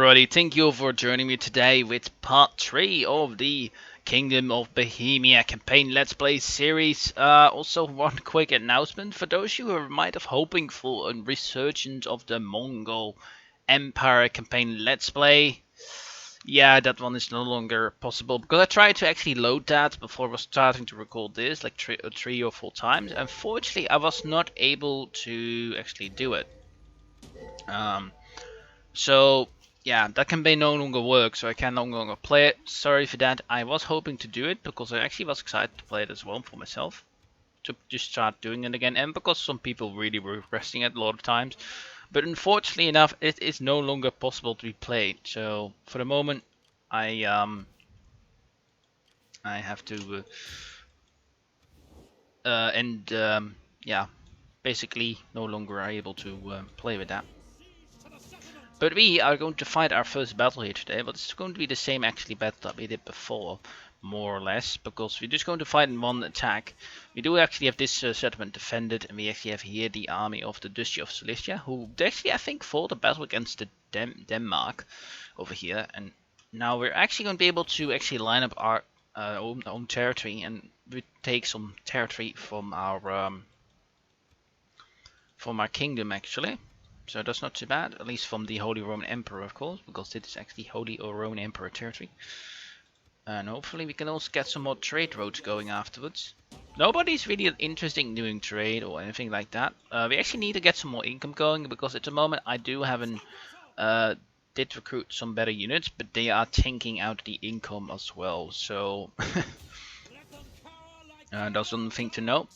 everybody, thank you for joining me today with part 3 of the Kingdom of Bohemia campaign Let's Play series. Also one quick announcement for those who might have hoping for a resurgence of the Mongol Empire campaign Let's Play. Yeah, that one is no longer possible because I tried to actually load that before I was starting to record this like three or four times. Unfortunately, I was not able to actually do it. So yeah, that campaign no longer works, so I can no longer play it. Sorry for that. I was hoping to do it because I actually was excited to play it as well for myself, to just start doing it again, and because some people really were requesting it a lot of times. But unfortunately enough, it is no longer possible to be played. So for the moment, I have to and yeah, basically no longer are able to play with that. But we are going to fight our first battle here today, but it's going to be the same actually battle that we did before, more or less, because we're just going to fight in one attack. We do actually have this settlement defended, and we actually have here the army of the Duchy of Silesia, who actually I think fought a battle against the Denmark over here, and now we're actually going to be able to actually line up our own territory, and we take some territory from our kingdom actually. So that's not too bad, at least from the Holy Roman Emperor, of course, because this is actually Holy Roman Emperor territory. And hopefully we can also get some more trade roads going afterwards. Nobody's really interested in doing trade or anything like that. We actually need to get some more income going, because at the moment I do haven't did recruit some better units, but they are tanking out the income as well. So that's one thing to know.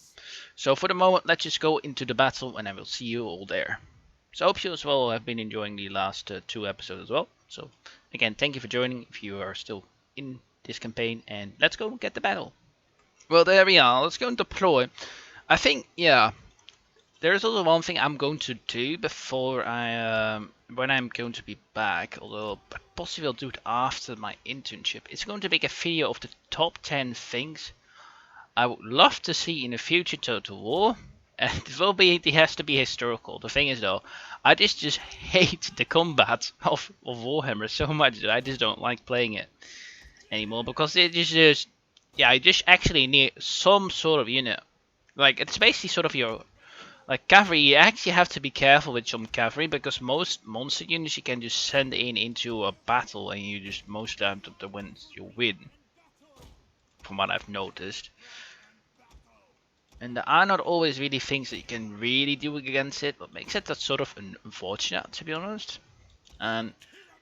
So for the moment, let's just go into the battle, and I will see you all there. So I hope you as well have been enjoying the last 2 episodes as well. So again, thank you for joining if you are still in this campaign, and let's go get the battle. Well, there we are. Let's go and deploy. I think, yeah, there's also one thing I'm going to do before when I'm going to be back, although possibly I'll do it after my internship. It's going to make a video of the top 10 things I would love to see in the future Total War. It has to be historical. The thing is though, I just hate the combat of Warhammer so much that I just don't like playing it anymore, because it is just, yeah, I just actually need some sort of unit. Like, it's basically sort of your, like, cavalry. You actually have to be careful with some cavalry, because most monster units you can just send into a battle and you just most of the wins you win, from what I've noticed. And there are not always really things that you can really do against it, what makes it that sort of unfortunate, to be honest. And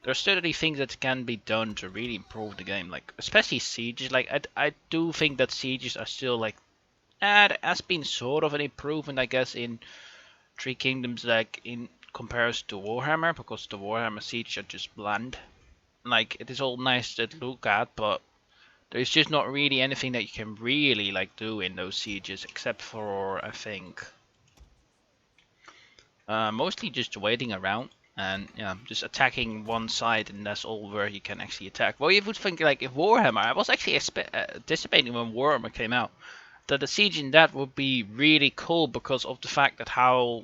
there are certainly things that can be done to really improve the game, like especially sieges. Like I do think that sieges are still like, there has been sort of an improvement, I guess, in Three Kingdoms, like in comparison to Warhammer, because the Warhammer sieges are just bland. Like, it is all nice to look at, but there's just not really anything that you can really like do in those sieges, except for, I think, mostly just waiting around and yeah, just attacking one side, and that's all where you can actually attack. Well, you would think like if Warhammer, I was actually anticipating when Warhammer came out that the siege in that would be really cool, because of the fact that how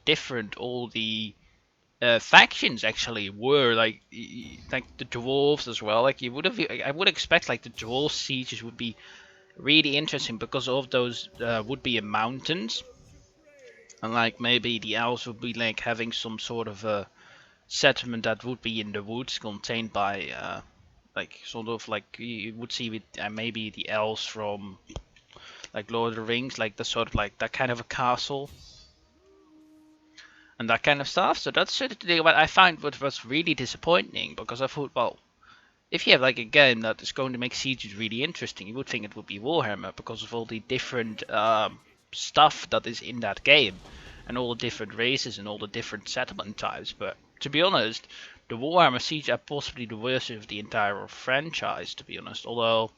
different all the factions actually were, like the dwarves as well. Like I would expect like the dwarf sieges would be really interesting, because of those would be in mountains, and like maybe the elves would be like having some sort of a settlement that would be in the woods, contained by like sort of like you would see with maybe the elves from like Lord of the Rings, like the sort of like that kind of a castle and that kind of stuff. So that's certainly what I find what was really disappointing, because I thought, well, if you have like a game that is going to make sieges really interesting, you would think it would be Warhammer, because of all the different stuff that is in that game, and all the different races and all the different settlement types. But to be honest, the Warhammer Siege are possibly the worst of the entire franchise, to be honest. Although,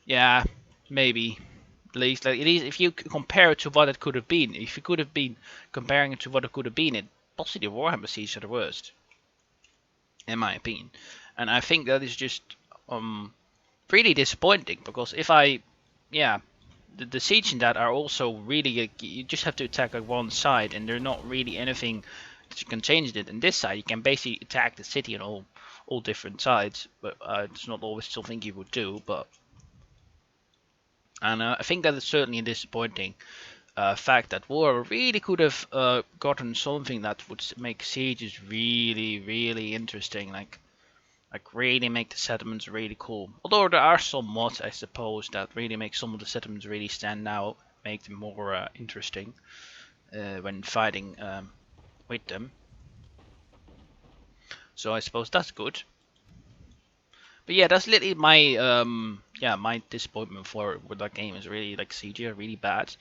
yeah, maybe. At least, like, it is, if you compare it to what it could have been, if you could have been comparing it to what it could have been, it possibly the Warhammer Siege are the worst, in my opinion. And I think that is just really disappointing, because if the siege in that are also really, you just have to attack like one side, and there's not really anything that you can change it. And this side, you can basically attack the city on all different sides, but it's not always something you would do. But I think that is certainly a disappointing fact that War really could have gotten something that would make sieges really interesting, like really make the settlements really cool. Although there are some mods, I suppose, that really make some of the settlements really stand out, make them more interesting when fighting with them. So I suppose that's good. But yeah, that's literally my my disappointment for with that game is really like CG are really bad.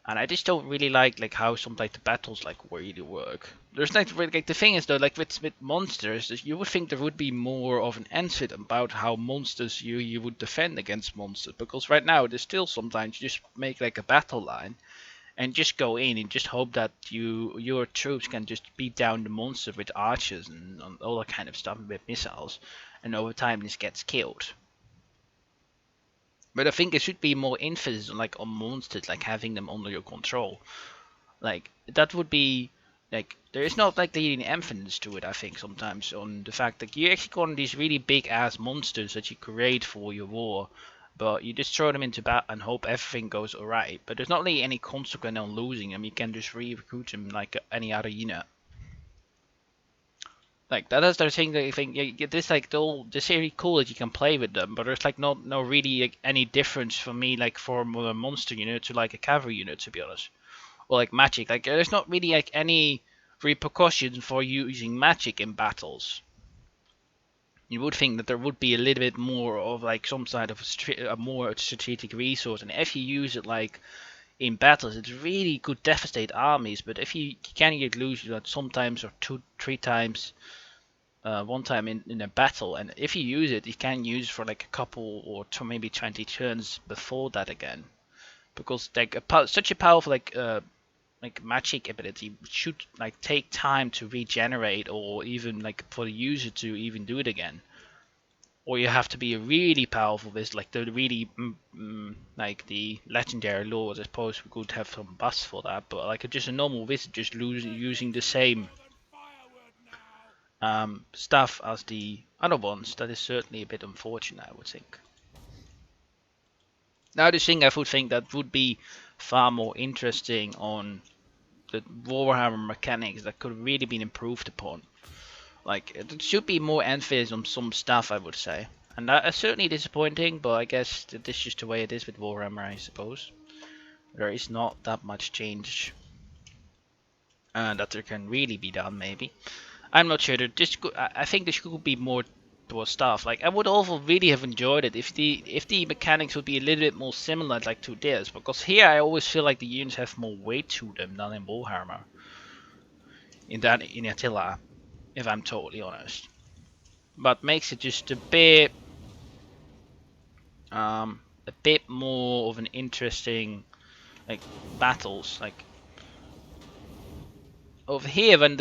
And I just don't really like how some like the battles like really work. There's like really like the thing is though, like with monsters, you would think there would be more of an emphasis about how monsters you would defend against monsters, because right now there's still sometimes you just make like a battle line and just go in and just hope that your troops can just beat down the monster with archers and all that kind of stuff with missiles, and over time this gets killed. But I think it should be more emphasis on like on monsters, like having them under your control. Like that would be like there is not like the emphasis to it. I think sometimes on the fact that you actually got these really big ass monsters that you create for your war, but you just throw them into battle and hope everything goes alright. But there's not really any consequence on losing them. You can just re-recruit them like any other unit. Like that is the thing that I think this like this really cool that you can play with them, but there's like no really like, any difference for me like from a monster unit to like a cavalry unit, to be honest, or like magic. Like there's not really like any repercussions for using magic in battles. You would think that there would be a little bit more of like some side of a more strategic resource, and if you use it like in battles, it really could devastate armies. But if you can get lose that sometimes or 2-3 times one time in a battle, and if you use it, you can use for like a couple or maybe 20 turns before that again, because like such a powerful like magic ability should like take time to regenerate, or even like for the user to even do it again. Or you have to be a really powerful wizard, like the really like the legendary lords. I suppose we could have some buffs for that, but like just a normal wizard just using the same stuff as the other ones, that is certainly a bit unfortunate, I would think. Now the thing I would think that would be far more interesting on the Warhammer mechanics that could really be improved upon. Like it should be more emphasis on some stuff, I would say. And that is certainly disappointing, but I guess this is just the way it is with Warhammer, I suppose. There is not that much change that there can really be done, maybe. I'm not sure. I think there could be more towards stuff. Like I would also really have enjoyed it if the mechanics would be a little bit more similar like to this, because here I always feel like the units have more weight to them than in Warhammer. In Attila, if I'm totally honest. But makes it just a bit more of an interesting like battles. Like over here when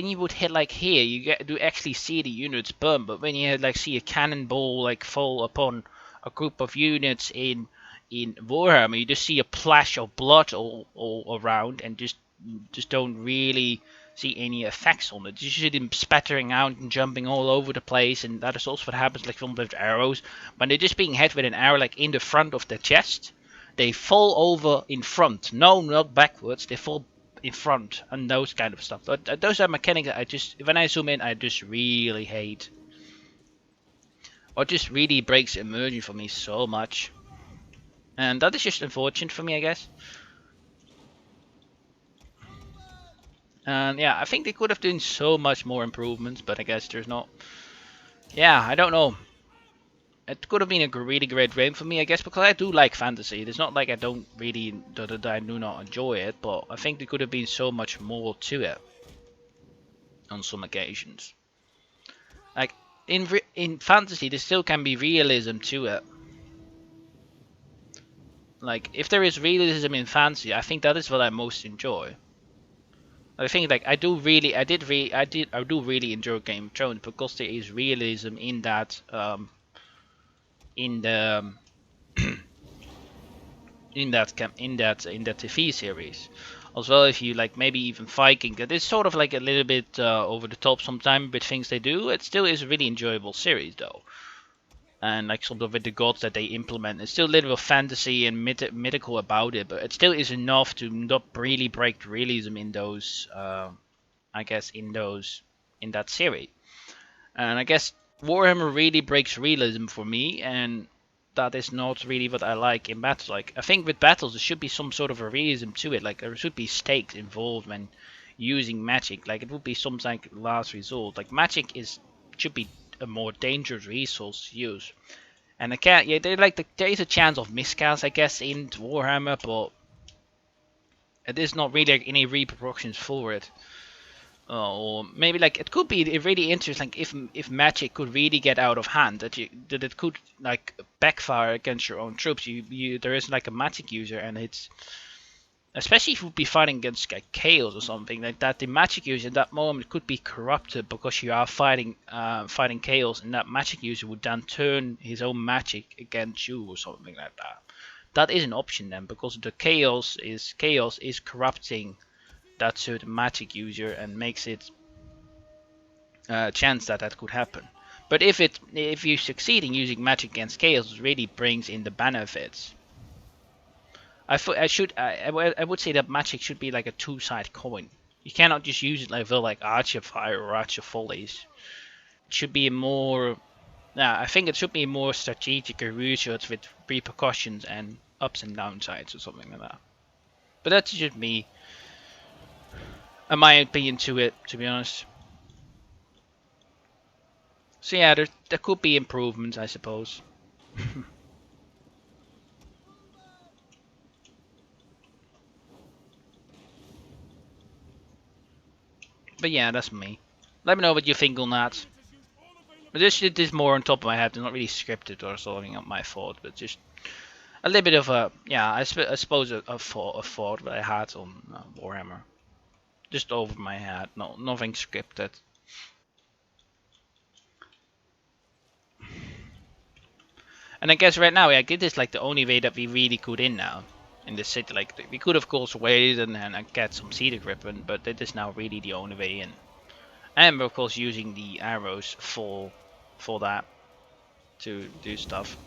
you would hit like here, you do actually see the units burn. But when you like see a cannonball like fall upon a group of units in Warhammer, you just see a splash of blood all around, and just don't really see any effects on it. You see them spattering out and jumping all over the place, and that is also what happens like with arrows. When they're just being hit with an arrow like in the front of the chest, they fall over in front. No, not backwards. They fall in front and those kind of stuff. But those are mechanics that I just, when I zoom in, I just really hate. Or just really breaks immersion for me so much. And that is just unfortunate for me, I guess. And yeah, I think they could have done so much more improvements, but I guess there's not. Yeah, I don't know. It could have been a really great game for me, I guess, because I do like fantasy. It's not like I don't really, that I do not enjoy it, but I think there could have been so much more to it on some occasions. Like in fantasy, there still can be realism to it. Like if there is realism in fantasy, I think that is what I most enjoy. I think like I do really enjoy Game of Thrones because there is realism in that in the in that TV series. As well, if you like maybe even Viking, that is sort of like a little bit over the top sometimes with things they do. It still is a really enjoyable series though. And like sort of with the gods that they implement, it's still a little bit of fantasy and mythical about it, but it still is enough to not really break realism in those, I guess, in that series. And I guess Warhammer really breaks realism for me, and that is not really what I like in battles. Like I think with battles there should be some sort of a realism to it. Like there should be stakes involved when using magic. Like it would be something like last resort. Like magic should be a more dangerous resource to use. And I can't. Yeah, there is a chance of miscast, I guess, in Warhammer, but it is not really like any repercussions for it. Or maybe like it could be really interesting like, if magic could really get out of hand, that it could like backfire against your own troops. There is like a magic user, and it's especially if you would be fighting against like chaos or something like that. The magic user at that moment could be corrupted because you are fighting chaos, and that magic user would then turn his own magic against you or something like that. That is an option then, because the chaos is corrupting that certain magic user and makes it a chance that could happen. But if you succeed in using magic against chaos, it really brings in the benefits. I would say that magic should be like a two-sided coin. You cannot just use it like Archer Fire or Archer Follies. It should be more. Yeah, I think it should be more strategic or research with repercussions and ups and downsides or something like that. But that's just me, and my opinion to it, to be honest. So yeah, there could be improvements, I suppose. But yeah, that's me. Let me know what you think on that. But this is more on top of my head. It's not really scripted or something up my thought, but just a little bit of a yeah. I suppose a thought that I had on Warhammer, just over my head. No, nothing scripted. And I guess right now, like it is like the only way that we really could in now in this city. Like we could of course wait and get some seed equipment, but it is now really the only way in. And we're of course using the arrows for that to do stuff.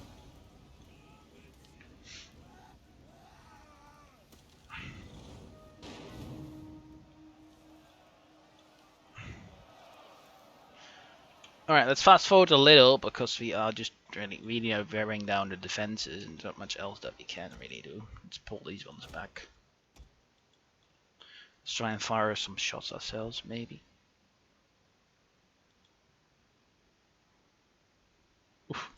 Alright, let's fast forward a little because we are just really wearing down the defenses and not much else that we can really do. Let's pull these ones back. Let's try and fire some shots ourselves, maybe. Oof.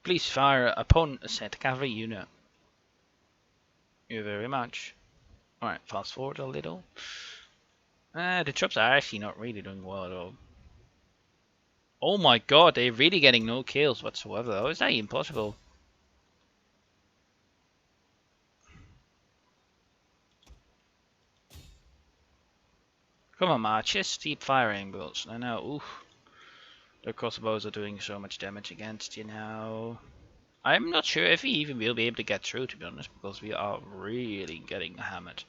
Please fire upon a set cavalry unit. Thank you very much. Alright, fast forward a little. The troops are actually not really doing well at all. Oh my god, they're really getting no kills whatsoever. How is that even possible? Come on, marches, keep firing bolts. I know, oof. The crossbows are doing so much damage against you now. I'm not sure if we even will be able to get through, to be honest, because we are really getting hammered.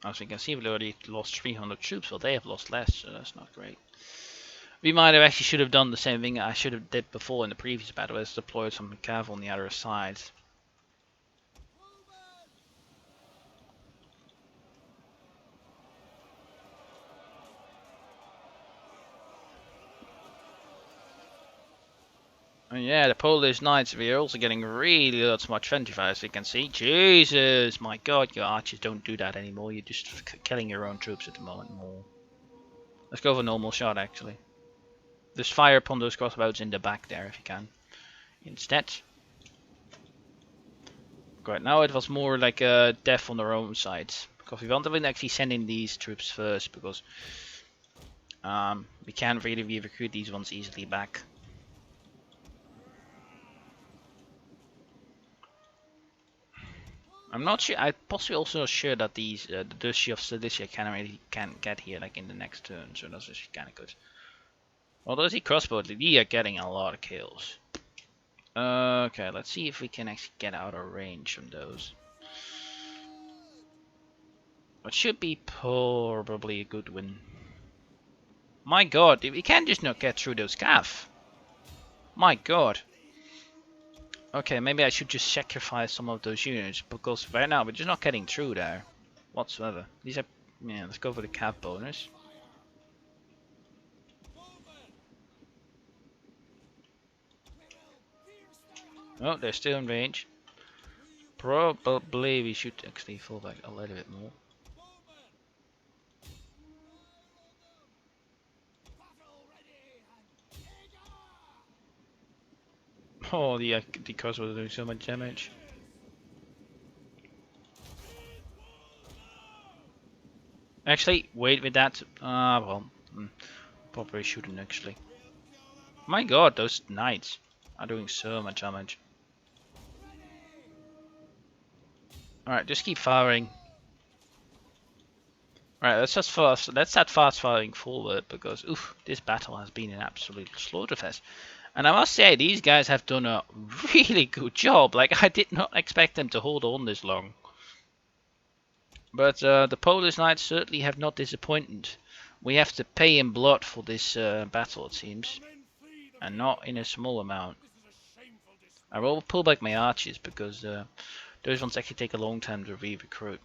As we can see, we already lost 300 troops, well they have lost less, so that's not great. We might have actually should have done the same thing I should have did before in the previous battle, is deployed some cav on the other side. And yeah, the Polish Knights, we are also getting really lots more 25 as we can see. Jesus, my god, your archers don't do that anymore, you're just killing your own troops at the moment more. Let's go for normal shot actually. Just fire upon those crossbows in the back there if you can. Instead. Right, now it was more like a death on their own side. Because we want to actually send in these troops first, because we can't really recruit these ones easily back. I'm not sure. I'm possibly also not sure that these the Duchy of Silesia can get here like in the next turn, so that's actually kind of good. Although the crossbow, they are getting a lot of kills. Okay, let's see if we can actually get out of range from those. It should be probably a good win. My god, we can't just not get through those cav. My god. Okay, maybe I should just sacrifice some of those units, because right now we're just not getting through there whatsoever. These are, yeah, let's go for the cav bonus. Oh, they're still in range. Probably we should actually fall back a little bit more. Oh, the crossbow was doing so much damage. Actually, wait with that. Well, probably shouldn't actually. My god, those knights are doing so much damage. Alright, just keep firing. Alright, let's start fast firing forward, because oof, this battle has been an absolute slaughterfest. And I must say, these guys have done a really good job. Like, I did not expect them to hold on this long. But the Polish Knights certainly have not disappointed. We have to pay in blood for this battle, it seems. And not in a small amount. I will pull back my archers, because those ones actually take a long time to re-recruit.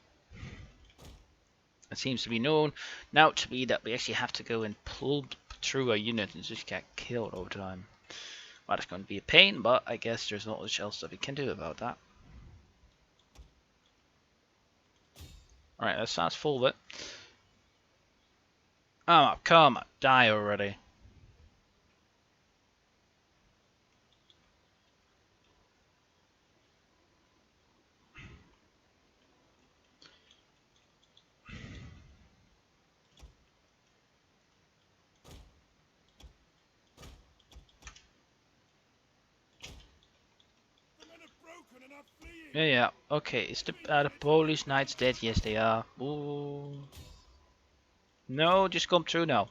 It seems to be known now to be that we actually have to go and pull through a unit and just get killed over time. Well, it's going to be a pain, but I guess there's not much else that we can do about that. Alright, let's fast forward. Oh, come on, die already. Yeah. Okay, is the Polish Knights dead? Yes, they are. Ooh. No, just come through now.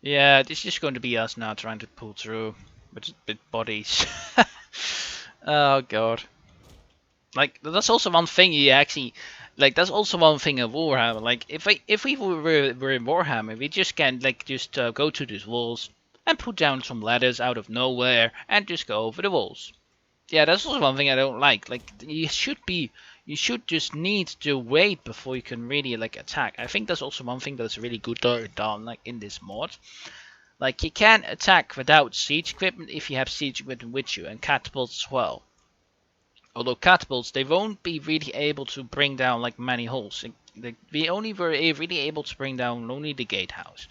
Yeah, this is just going to be us now trying to pull through with bodies. Oh god. Like, that's also one thing you actually, like, that's also one thing of Warhammer. Like, if we were in Warhammer, we just can like just go to these walls and put down some ladders out of nowhere and just go over the walls. Yeah, that's also one thing I don't like. Like, you should just need to wait before you can really like attack. I think that's also one thing that's really good done like in this mod. Like, you can attack without siege equipment if you have siege equipment with you, and catapults as well. Although catapults, they won't be really able to bring down like many holes. We only were really able to bring down only the gatehouse.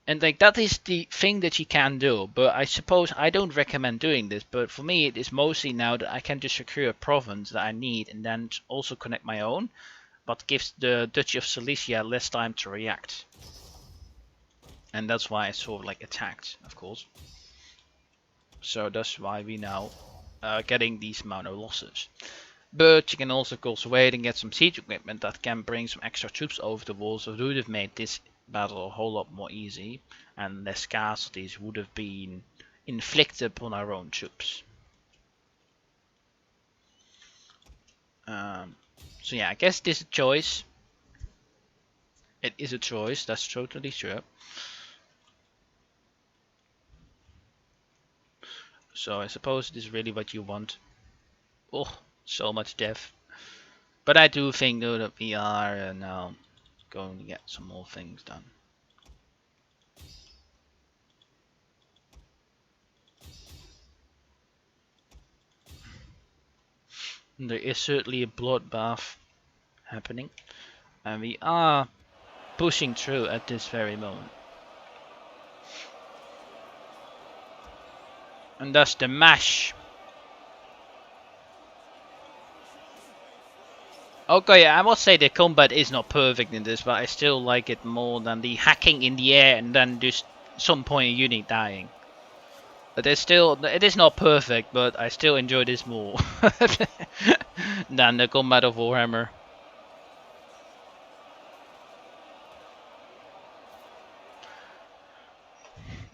And like, that is the thing that you can do, but I suppose I don't recommend doing this. But for me, it is mostly now that I can just secure a province that I need and then also connect my own, but gives the Duchy of Silesia less time to react. And that's why I sort of like attacked, of course. So that's why we now are getting these amount of losses. But you can also of course wait and get some siege equipment that can bring some extra troops over the walls, so it would have made this battle a whole lot more easy, and less casualties would have been inflicted upon our own troops. So yeah, I guess this is a choice. It is a choice, that's totally true. So I suppose this is really what you want. Oh, so much death. But I do think though that we are now going to get some more things done. There is certainly a bloodbath happening, and we are pushing through at this very moment. And thus the mash Okay, I must say the combat is not perfect in this, but I still like it more than the hacking in the air and then just some point a unit dying. But it is not perfect, but I still enjoy this more than the combat of Warhammer.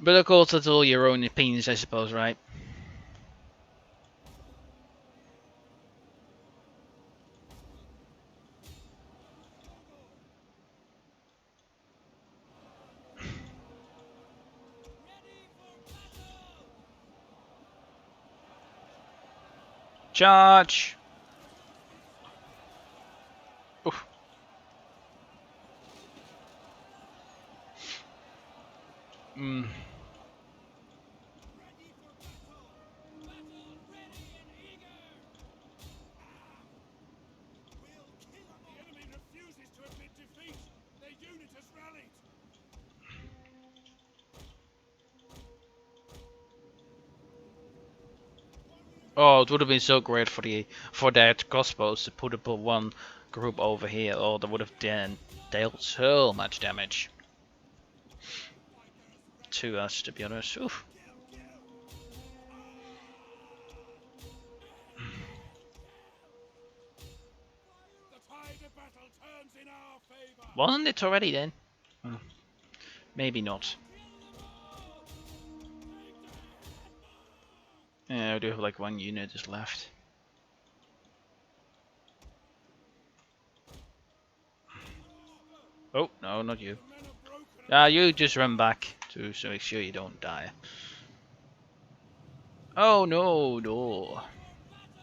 But of course, that's all your own opinions, I suppose, right? Charge! Oof. Mm. Oh, it would have been so great for that crossbows to put up one group over here. Oh, that would have then dealt so much damage to us, to be honest. Oof. Wasn't it already then? Hmm, maybe not. Yeah, I do have like one unit just left. Oh, no, not you. You just run back to so make sure you don't die. Oh no, no.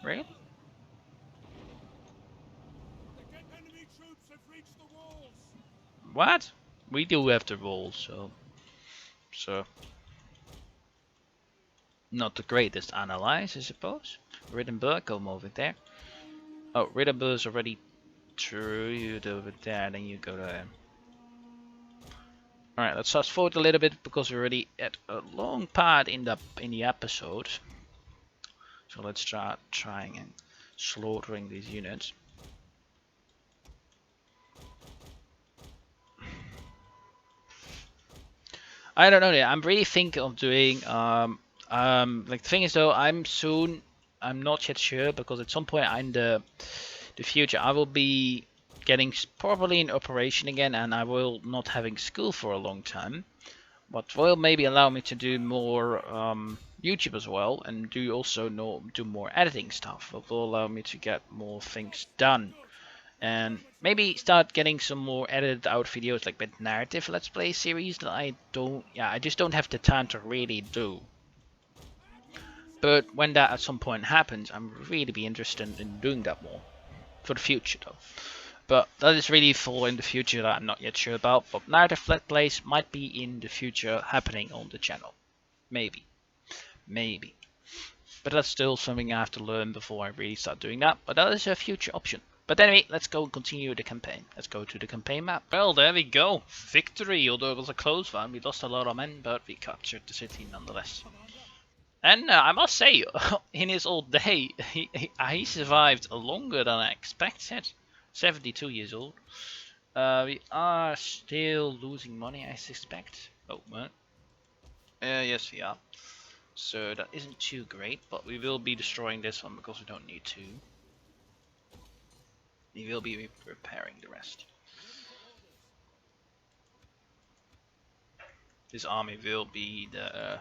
Really? What? We do have the walls, so not the greatest analyze, I suppose. Riddenberg, come over there. Oh, Riddenberg's already through you over there, then you go there. Alright, let's fast forward a little bit because we're already at a long part in the episode. So let's start trying and slaughtering these units. I don't know. Yeah, I'm really thinking of doing like the thing is though, I'm not yet sure because at some point in the future I will be getting properly in operation again, and I will not having school for a long time. What will maybe allow me to do more YouTube as well, and do more editing stuff. It will allow me to get more things done, and maybe start getting some more edited out videos like with narrative let's play series that I just don't have the time to really do. But when that at some point happens, I'm really be interested in doing that more for the future though. But that is really for in the future that I'm not yet sure about. But narrative let's plays might be in the future happening on the channel. Maybe. Maybe. But that's still something I have to learn before I really start doing that. But that is a future option. But anyway, let's go and continue the campaign. Let's go to the campaign map. Well, there we go. Victory, although it was a close one. We lost a lot of men, but we captured the city nonetheless. And I must say, in his old day, he survived longer than I expected. 72 years old. We are still losing money, I suspect. Oh, man. Yes, we are. So that isn't too great, but we will be destroying this one because we don't need to. We will be repairing the rest. This army will be the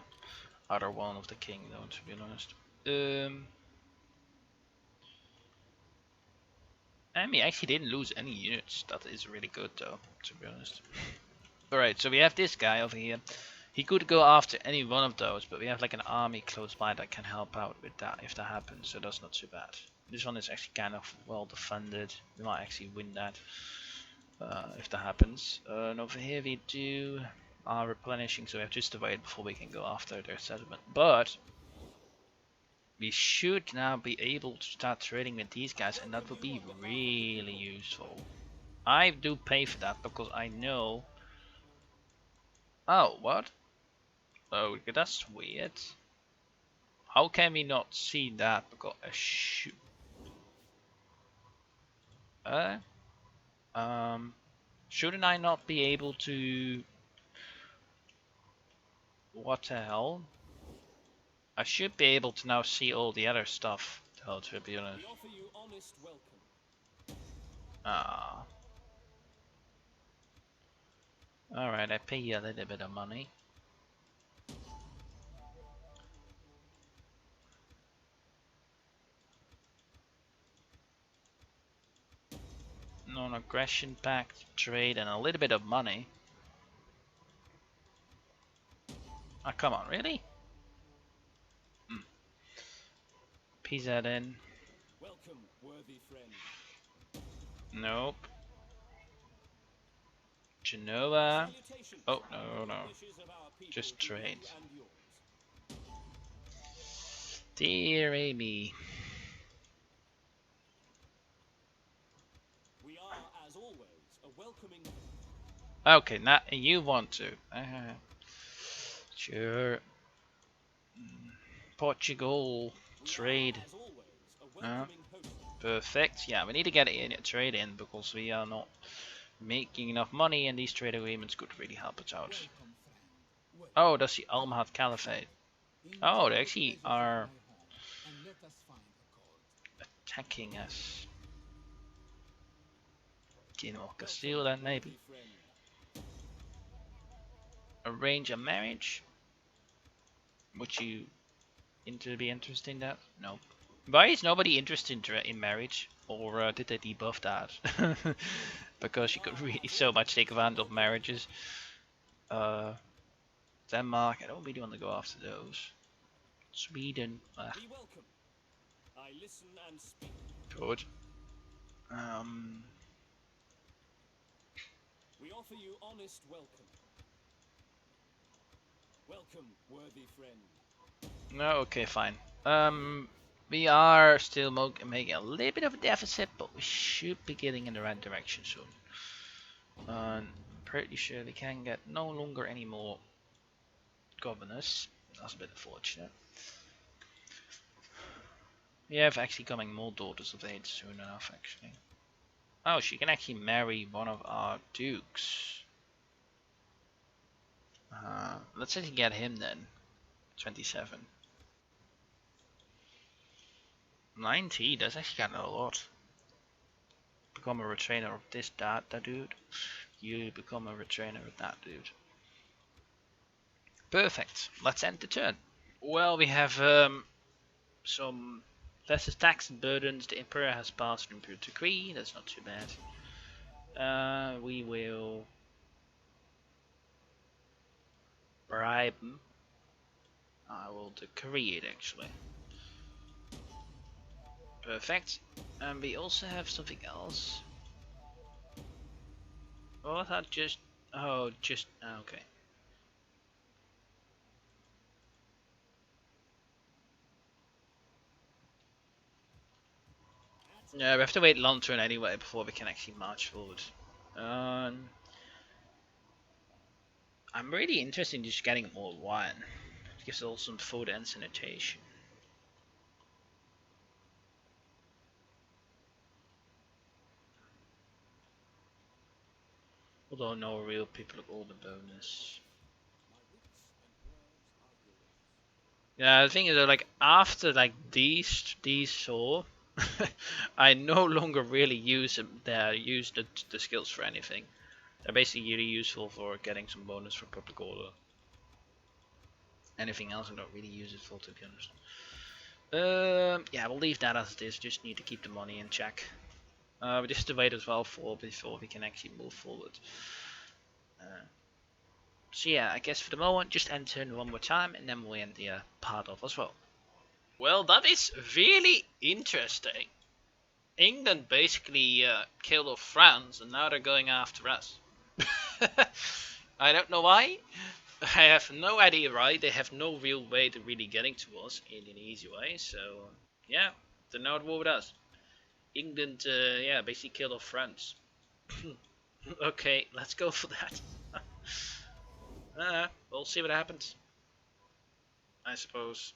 other one of the king, though, to be honest. And we actually didn't lose any units. That is really good, though, to be honest. Alright, so we have this guy over here. He could go after any one of those, but we have like an army close by that can help out with that if that happens, so that's not too bad. This one is actually kind of well defended. We might actually win that if that happens. And over here we do are replenishing, so we have just to wait before we can go after their settlement. But we should now be able to start trading with these guys, and that would be really useful. I do pay for that because I know. Oh, what? Oh, that's weird. How can we not see that? Because Uh, um, shouldn't I not be able to? What the hell? I should be able to now see all the other stuff, though, to be honest. Ah. Alright, I pay you a little bit of money. Non-aggression pact, trade, and a little bit of money. Oh, come on, really? Piece that in. Welcome, worthy friend. Nope. Genova. Oh, no. Just trade. Dear Amy. We are, as always, a welcoming. Okay, now you want to. Sure. Portugal. Trade. Perfect. Yeah, we need to get a trade in because we are not making enough money, and these trade agreements could really help us out. Oh, that's the Almohad Caliphate. Oh, they actually are attacking us. King of Castile then maybe. Arrange a marriage? Would you be interested in that? No. Why is nobody interested in marriage? Or did they debuff that? Because you could really so much take advantage of marriages. Denmark, I don't really want to go after those. Sweden. Good. We offer you honest welcome. Welcome, worthy friend. No, okay, fine. We are still making a little bit of a deficit, but we should be getting in the right direction soon. I'm pretty sure we can get no longer any more governors. That's a bit unfortunate. We have actually coming more daughters of age soon enough, actually. Oh, she can actually marry one of our dukes. Let's actually get him then. 27. 90, that's actually kind of a lot. Become a retrainer of this, that dude. You become a retrainer of that dude. Perfect. Let's end the turn. Well, we have some lesser tax and burdens. The Emperor has passed an imperial decree. That's not too bad. We will bribe him. I will decree it actually. Perfect. And we also have something else. Oh, I thought just. Oh, just. Okay. Yeah, we have to wait long turn anyway before we can actually march forward. I'm really interested in just getting more wine. It gives us some food and sanitation. Although no real people of golden bonus. Yeah, the thing is that like after like these four, I no longer really use them. Use the skills for anything. They're basically really useful for getting some bonus for public order. Anything else I don't really use it for, to be honest. Yeah, we'll leave that as it is. Just need to keep the money in check. We just have to wait as well for before we can actually move forward. So yeah, I guess for the moment, just end turn one more time, and then we'll end the part off as well. Well, that is really interesting. England basically killed off France, and now they're going after us. I don't know why. I have no idea why. They have no real way to really getting to us in an easy way. So yeah, they're now at war with us. England, yeah, basically killed off France. Okay, let's go for that. We'll see what happens, I suppose.